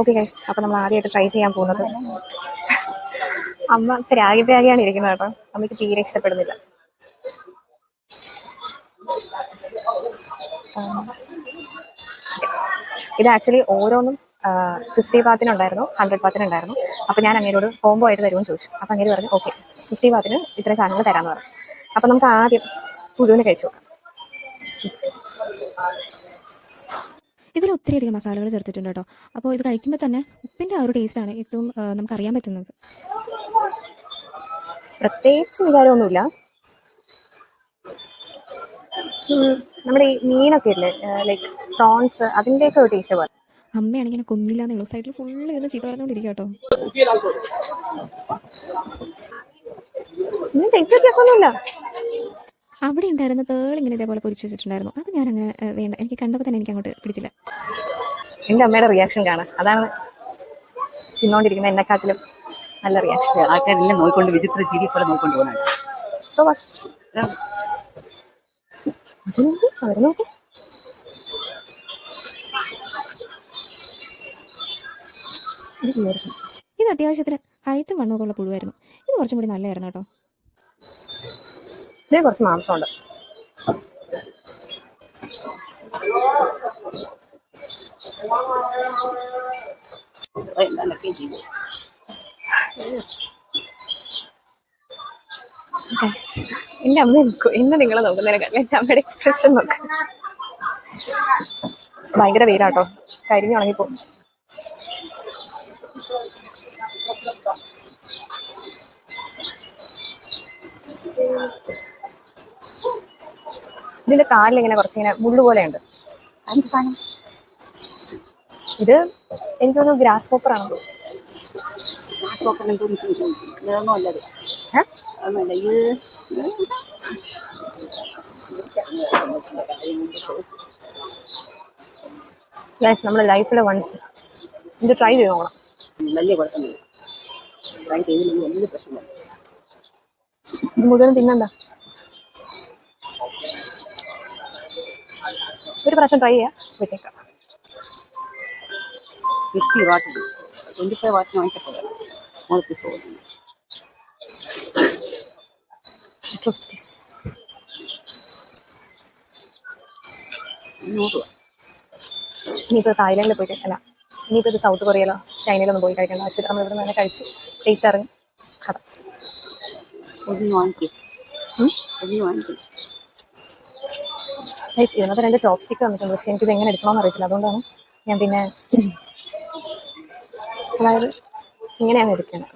Okay guys, അപ്പൊ നമ്മൾ ആദ്യമായിട്ട് ട്രൈ ചെയ്യാൻ പോകുന്നത് അമ്മ പ്രാഗിയാണ് ഇരിക്കുന്നത് കേട്ടോ. അമ്മയ്ക്ക് തീരെ ഇഷ്ടപ്പെടുന്നില്ല. ഇത് ആക്ച്വലി ഓരോന്നും 50 പാത്തിനുണ്ടായിരുന്നു, 100 പാത്തിനുണ്ടായിരുന്നു. അപ്പൊ ഞാൻ അങ്ങനോട് കോംബോ ആയിട്ട് തരുമെന്ന് ചോദിച്ചു. അപ്പൊ അങ്ങനെ പറഞ്ഞു ഓക്കെ 50 പാത്തിന് ഇത്രയും സാധനങ്ങൾ തരാമെന്ന് പറഞ്ഞു. അപ്പൊ നമുക്ക് ആദ്യം പുഴുവിന് കഴിച്ചു നോക്കാം. ഇതിൽ ഒത്തിരി അധികം മസാലകൾ ചേർത്തിട്ടുണ്ട് കേട്ടോ. അപ്പോൾ ഇത് കഴിക്കുമ്പോൾ തന്നെ ഉപ്പിൻ്റെ ആ ഒരു ടേസ്റ്റാണ് ഏറ്റവും നമുക്കറിയാൻ പറ്റുന്നത്. പ്രത്യേകിച്ച് വികാരമൊന്നുമില്ല. നമ്മുടെ ഈ മീനൊക്കെ ഇല്ലേ, ലൈക്ക് പ്രോൺസ്, അതിൻ്റെയൊക്കെ ഒരു ടേസ്റ്റ് പോലെ. അമ്മയാണെങ്കിൽ കൊന്നില്ല എന്നുള്ള സൈഡിൽ ഫുള്ള് ഇരുന്ന് ചീത്ത പറഞ്ഞുകൊണ്ടിരിക്കുക കേട്ടോ. ടേസ്റ്റ് വ്യത്യാസമൊന്നുമില്ല. അവിടെ ഉണ്ടായിരുന്ന തേളിങ്ങനെ ഇതേപോലെ പൊരിച്ചു വെച്ചിട്ടുണ്ടായിരുന്നു. അത് ഞാൻ അങ്ങനെ വേണ്ട, എനിക്ക് കണ്ടപ്പോൾ തന്നെ എനിക്ക് അങ്ങോട്ട് പിടിച്ചില്ല. എൻ്റെ അമ്മയുടെ റിയാക്ഷൻ കാണാം, അതാണ് തിന്നോണ്ടിരിക്കുന്ന എന്നെക്കാട്ടിലും നല്ല റിയാക്ഷൻ. ആൾക്കാരെല്ലാം നോക്കിക്കൊണ്ട് വിചിത്ര ചിരി പോലെ നോക്കിക്കൊണ്ട് പോകുന്നുണ്ട്. സോ അവർ നോക്കും. ഇത് അത്യാവശ്യത്തിന് ഹൈറ്റും വണ്ണമൊക്കെ ഉള്ള പുഴുവായിരുന്നു. ഇത് കുറച്ചും കൂടി നല്ലതായിരുന്നു കേട്ടോ. ഇതിന് കുറച്ച് മാംസമുണ്ട്. എന്റെ അമ്മ നോക്കും, എന്നെ നിങ്ങളെ നോക്കുന്നതിനെക്കാളും എന്റെ അമ്മയുടെ എക്സ്പ്രഷൻ നോക്ക്. ഭയങ്കര വെയിലാട്ടോ, കരിഞ്ഞു ഉണങ്ങിപ്പോ. ഇതിന്റെ കാലിലിങ്ങനെ കുറച്ചിങ്ങനെ മുള്ളു പോലെയുണ്ട്. ഇത് എനിക്കൊന്ന് ഗ്രാസ് കോപ്പറാണ്. നമ്മുടെ ലൈഫിൽ വൺസ് ഇത് ട്രൈ ചെയ്ത് നോക്കണം. വലിയ കുഴപ്പമില്ല, ട്രൈ ചെയ്തില്ലെങ്കിൽ വലിയ പ്രശ്നമില്ല. ഇത് മുഴുവൻ പിന്നെന്താ, ഒരു പ്രാവശ്യം ട്രൈ ചെയ്യാം, വിട്ടേക്കാം. 50 വാട്ട് 25 വാട്ടിന് വാങ്ങിച്ചപ്പോൾ ഇനിയിപ്പോൾ തായ്ലാൻഡിൽ പോയിട്ട് അല്ല, ഇനിയിപ്പോൾ ഇത് സൗത്ത് കൊറിയയിലോ ചൈനയിലൊന്നും പോയി കഴിക്കേണ്ട ആവശ്യമില്ല. നമ്മൾ ഇവിടെ നിന്ന് കഴിച്ച് ടേസ്റ്റ് അറിഞ്ഞ് കഥ ഇതിനകത്ത് 2 ചോപ്സ്റ്റിക്ക് വന്നിട്ടുണ്ട്. പക്ഷെ എനിക്കിത് എങ്ങനെ എടുക്കണമെന്ന് അറിയത്തില്ല. അതുകൊണ്ടാണ് ഞാൻ പിന്നെ അതായത് ഇങ്ങനെയാണ് എടുക്കുന്നത്.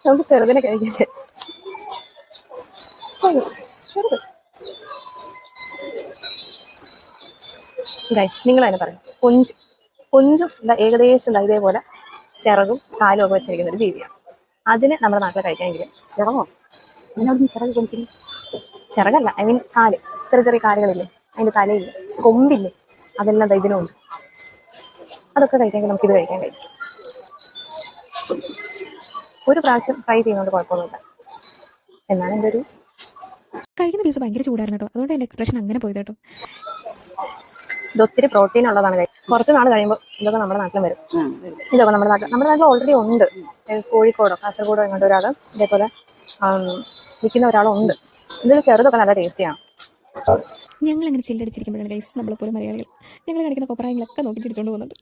നമുക്ക് ചെറുതിനെ കഴിക്കാൻ ചെറുത് ഗൈസ്, നിങ്ങൾ തന്നെ പറയാം. കൊഞ്ചും ഏകദേശം ഇതേപോലെ ചിറകും കാലും ഒക്കെ വെച്ചിരിക്കുന്ന ഒരു ജീവിയാണ്. അതിന് നമ്മുടെ നാട്ടിൽ കഴിക്കാമെങ്കിൽ ചിറകോ അതിനോട് ചിറക് കൊഞ്ചിന് ചിറകല്ല, ഐ മീൻ കാല്, ചെറിയ ചെറിയ കാലുകളില്ലേ, അതിൻ്റെ തലയില്ലേ, കൊമ്പില്ലേ, അതെല്ലാം ഇതിനുണ്ട്. അതൊക്കെ കഴിക്കാമെങ്കിൽ നമുക്കിത് കഴിക്കാം ഗൈസ്. ഒരു പ്രാവശ്യം ട്രൈ ചെയ്യുന്നതുകൊണ്ട് കുഴപ്പമൊന്നുമില്ല. എന്നാണ് എൻ്റെ ഒരു കഴിക്കുന്ന പീസ് ഭയങ്കര ചൂടായിരുന്നു കേട്ടോ. അതുകൊണ്ട് എൻ്റെ എക്സ്പ്രഷൻ അങ്ങനെ പോയത് കേട്ടോ. ഇതൊത്തിരി പ്രോട്ടീൻ ഉള്ളതാണ്. കുറച്ച് നാൾ കഴിയുമ്പോൾ ഇതൊക്കെ നമ്മുടെ നാട്ടിലും വരും. ഇതൊക്കെ നമ്മുടെ നാട്ടിൽ ഓൾറെഡി ഉണ്ട്. കോഴിക്കോടോ കാസർഗോഡോ എങ്ങോട്ടോ ഒരാൾ ഇതേപോലെ വിൽക്കുന്ന ഒരാളുണ്ട്. ഇതിൽ ചെറുതൊക്കെ നല്ല ടേസ്റ്റിയാണ്. ഞങ്ങൾ അങ്ങനെ ചില്ലടിച്ചിരിക്കുമ്പോഴാണ് ഗൈസ് നമ്മളെപ്പോലെ മലയാളികൾ ഞങ്ങൾ കാണിക്കുന്ന കൊപ്രായങ്ങളൊക്കെ നോക്കി തിരിച്ചുകൊണ്ട് പോകുന്നുണ്ട്.